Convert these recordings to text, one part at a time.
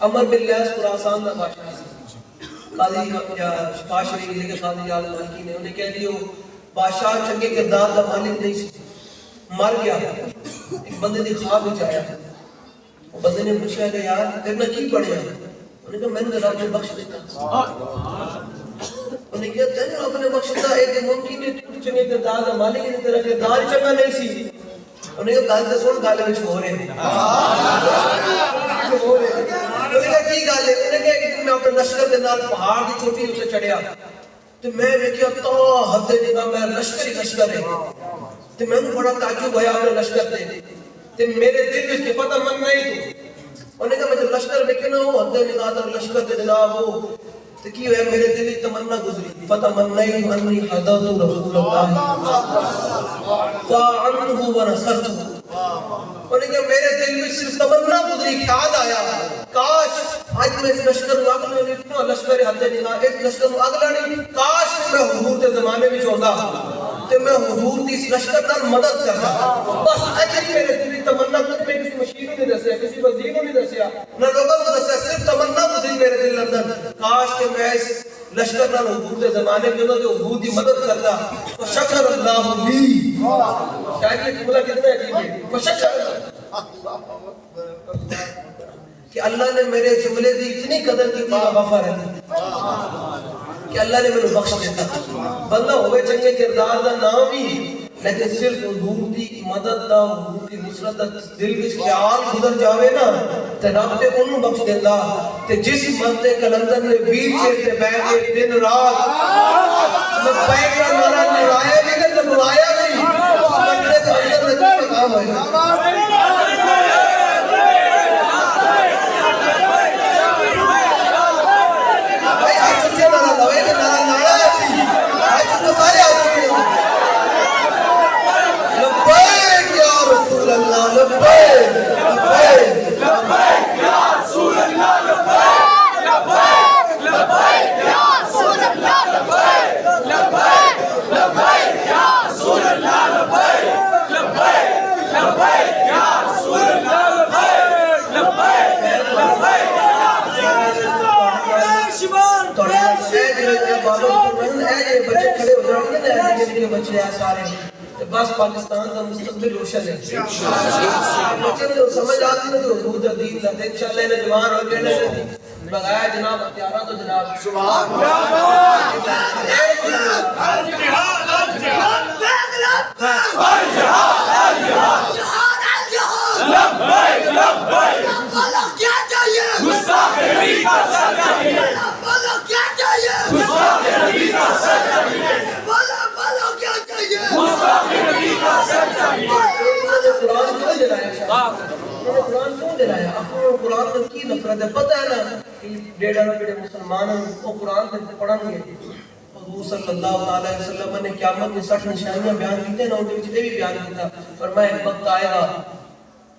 عمر بن لیاس خراسان کا بادشاہ قاضی شفا شریف لے کے قاضی یاد مالکی نے انہیں کہہ دیو بادشاہ چنگے کردار کا مالک نہیں سی، مر گیا۔ ایک بندے دی خواب وچ آیا، وہ بندے نے پوچھا کہ یار تیرے نال کی پڑھیا؟ انہیں کہا میں نے رب نے بخش دیتا۔ انہیں کہا تیرے رب نے بخش دیتا، ایک ممکن ہے چنگے کردار کا مالک ہے، تیرا کردار چنگا نہیں سی۔ انہیں کہا گل تے سن، گل وچ ہو رہے کی گل ہے؟ انہیں کہا کہ میں اپنے لشکر کے نال پہاڑ کی چوٹی تے چڑھیا تے میں ویکھیا تا حد نگاہ میں لشکر ہے تے میں بڑا تعجب ہویا اپنے لشکر تے میرے دل وچ کہ پتہ من نہیں تو انہیں کہا میں جب لشکر ویکھے نا وہ حد نگاہ تے لشکر تے جناب وہ تے کی ہویا میرے دل وچ تمنا گزری فتح من نہیں انی حضرت رسول اللہ فعنہ ونصرته انہیں کہا میرے دل میں صرف تمنا گزری، خیال آیا کاش آج میں اس لشکر کو اگلا نہیں اتنا لشکر حد نگاہ اس لشکر کو اگلا نہیں، کاش میں حضور کے زمانے میں ہوتا تو میں حضور کی اس لشکر کا مدد کرتا۔ بس ایسی میرے دل میں تمنا گزری، میں کسی مشیر کو نہیں دسیا، کسی وزیر کو نہیں دسیا، نہ لوگوں کو دسیا، صرف تمنا گزری میرے دل اندر کاش کہ میں اس لشکر نال حضور کے زمانے کے اندر جو حضور کی مدد کرتا۔ وشکر اللہ لی، شاید یہ جملہ کتنا عجیب ہے، وشکر کہ اللہ نے میرے جملے دی اتنی قدر کی وفا رہتی کہ اللہ نے میرے بخش دیتا۔ بندہ ہوئے چنگے کردار دا نام ہی لیکن صرف حضور دی مدد دا حضور دی نصرت دا دل وچ خیال گزر جاوے نا تے رب تے انہوں بخش دیتا۔ تے جس مرتے کلندر نے ویر چیر تے بیٹھ کے دن رات لبیک کا نعرہ لگایا لیکن لگوایا نہیں، اس مرتے کلندر نے جو کام ہوئے بچے ہیں سارے بس پاکستان کا مستقبل روشن ہے۔ بچے میں سمجھ آتی ہے تو حضور دا دین لگتے انشاءاللہ انہیں جوان ہو گئے بغایا جناب ہتھیارہ تو جناب سبحان قرآن میں کی نفرت ہے، پتہ ہے نا کہ ڈیڑھ بڑے مسلمان ہیں وہ قرآن سے پڑھن گے۔ حضور صلی اللہ علیہ وسلم نے قیامت میں 60 نشانیاں بیان کیتے نا، ان کے بھی بیان کیتا، فرمایا ایک وقت آئے گا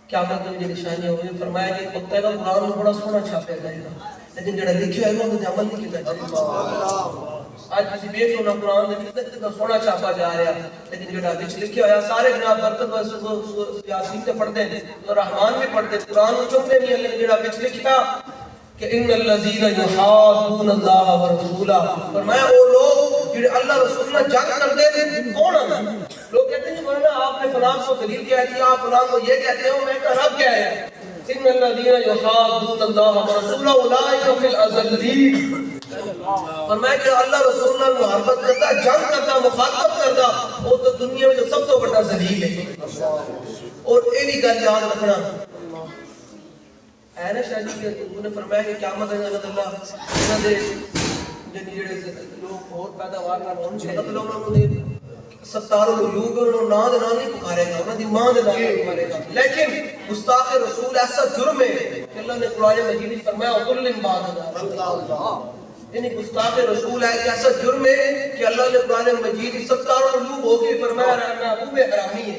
قیامت میں جو نشانیاں ہوئیں، فرمایا کہ ایک وقت آئے گا قرآن میں بڑا سونا چھاپے جائے گا لیکن جڑا لکھیا ہے وہ عمل نہیں کیتا جائے گا۔ آج کسی بیٹھ ہونا قرآن میں کتنا سونا چھاپا جا رہا ہے لیکن جڑا وچ لکھیا ہوا سارے جناب برکت یاسین تے پڑھتے ہیں تو رحمان بھی پڑھتے ہیں، قرآن کو چومتے نہیں ہیں، لیکن جڑا وچ لکھیا کہ ان الذین یحادون اللہ ورسولہ، فرمایا وہ لوگ جڑے اللہ رسول نے جنگ کرتے ہیں کون ہیں؟ لوگ کہتے ہیں مولانا آپ نے فلاں کو دلیل کہہ دیا، آپ فلاں کو یہ کہتے ہو، میں کہا رب کیا ہے؟ ان الذین یحادون اللہ ورسولہ اولئک فی الاذلین، فرمایا کہ اللہ رسول اللہ محبت کرتا، جنگ کرتا، مخاطبت کرتا، وہ تو دنیا میں جو سب سے بڑا ذلیل ہے۔ اور یہ بھی گل یاد رکھنا ہے نا شاہ جی کہ انہوں نے فرمایا کہ قیامت ہے اللہ انہوں نے جڑے لوگ اور پیداوار کرون شرط لوگوں نے 70 لوگ انہوں نے نام نہیں پکارے گا، انہوں نے ماں نے نام نہیں پکارے گا، لیکن گستاخ رسول ایسا جرم ہے کہ اللہ نے قرآن مجید میں فرمایا وَقُلِّ بَعْدَ یعنی گستاخ رسول ہے کہ ایسا جرم ہے کہ اللہ نے قرآن مجید 70 لوگ ہو کے فرمایا رہنا ابو حرامی ہے۔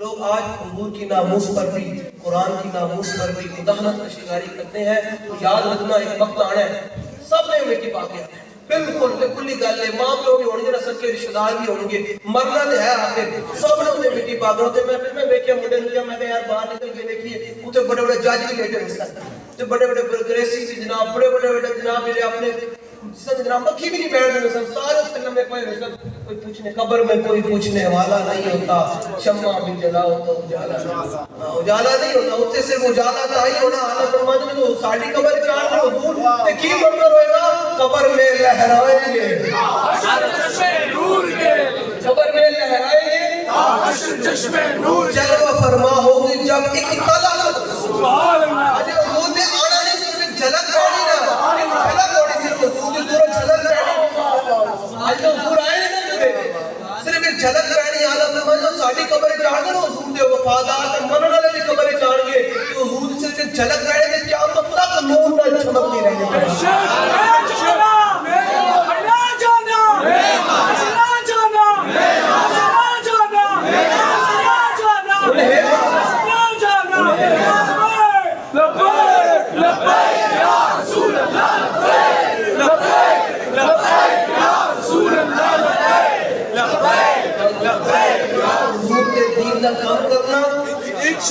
لوگ آج حضور کی ناموس پر بھی قرآن کی ناموس پر بھی مداحنت کا شکاری کرتے ہیں، تو یاد رکھنا ایک وقت آنا ہے سب نے مٹی پا کے بالکل تے کلی گل ہے ماں پیو بھی ہونگے نا سچے رشتہ دار بھی ہونگے مرنا تے ہے آخر سب نے ہوتے مٹی پاگل ہوتے میں پھر میں ویکھیا منڈے نوں کیا میں کہ یار باہر نکل کے دیکھیے اوتے بڑے بڑے جج بھی لیٹے ہوئے تے بڑے بڑے پروگریسو بھی جناب بڑے بڑے جناب میرے اپنے جسم جناب مکھی بھی نہیں بیٹھ دے سن سارے فلم میں کوئی پوچھنے قبر میں کوئی پوچھنے والا نہیں ہوتا شمع بھی جلاؤ تو اجالا نہیں ہوتا اوتے صرف اجالا تھا ہی ہونا اعلیٰ فرماتے ہیں تو ساڈی قبر چاڑ کر حضور تے کی منظر ہوئے گا قبر میں لہرائیں گے قبر میں لہرائیں گے جلوہ فرما ہوگی جب ایک طلع سبحان اللہ اجے حضور نے آنا نہیں صرف جھلک پڑی نا جھلک پڑی صرف حضور کی دور جھلک پڑی آج تو حضور آئے نا پورے صرف ایک جھلک پڑی اعلیٰ فرمایا ساڈی قبر چاڑ دے حضور دے وفادار تے منن والے دی قبر چاڑ گے کہ حضور صرف ایک جھلک پڑی تے قیامت تک نور نہ چمکتی رہے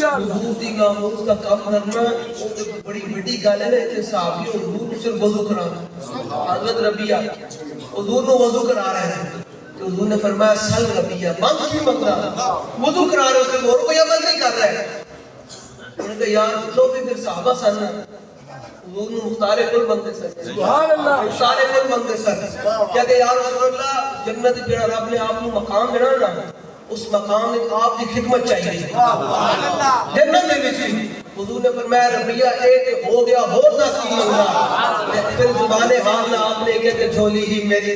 حضور دی ناموس کا کام کرنا بڑی بڑی گل ہے تے صحابی حضور صرف وضو کرانا حضرت ربیہ حضور نو وضو کرا رہے ہیں تو حضور نے فرمایا سل ربیہ مانگ کیوں منگنا وضو کرا رہے ہو اور کوئی عمل نہیں کر رہا ہے انہوں نے کہا یار لو پھر صحابہ سن حضور نے مختار کل بندے سر سبحان اللہ مختار کل بندے سر کیا کہ یا رسول اللہ جنت جڑا رب نے آپ کو مقام دینا نا اس مقام میں آپ کی خدمت چاہیے جنت میں بھی حضور نے فرمایا ربیہ ایک ہو گیا ہو نصیب منگا پھر زبان حال میں آپ نے کہا کہ جھولی ہی میری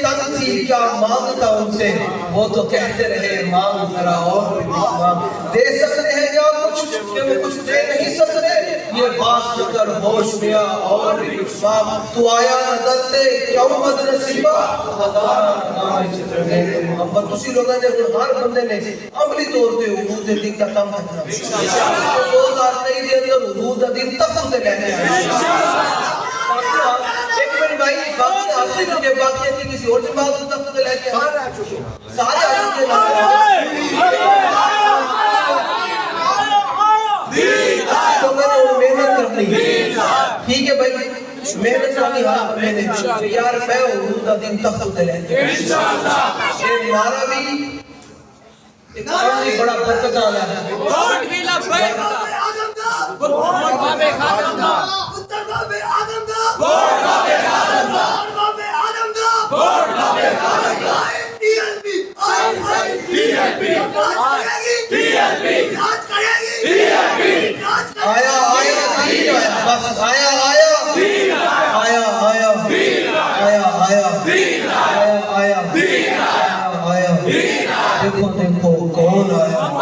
تنگ تھی کیا مانگتا ان سے وہ تو کہتے رہے مانگ ذرا اور مانگ دے سکتے ہیں کیا کچھ کہ وہ کچھ دے نہیں سکتے یہ بات کر ہوش میں اور کچھ مانگ تو آیا نظر تے کیوں بد نصیبہ محبت اسی لوگوں نے ہر بندے نے عملی طور پہ حضور دے دین کا کام کرنا 2023 دے اندر حضور دا دین تک ہوتے رہنے ہیں ایک منٹ بھائی باقی آپ سے کیونکہ باقی ہے کسی اور سے بات تک ہوتے لے کے سارے آ چکے تو میں نے محنت کرنی ٹھیک ہے بھائی محنت کرنی ہاں محنت یار میں حضور دا دین تک ہوتے لے کے یہ نعرہ بھی ایک آنی بڑا برکت آنا ہے بہت بھی لبیک بہت بابے خاتم دا بہت بابے آدم دا بہت بابے آدم دا بہت بابے آدم دا آیا بس آیا دیکھو کون آیا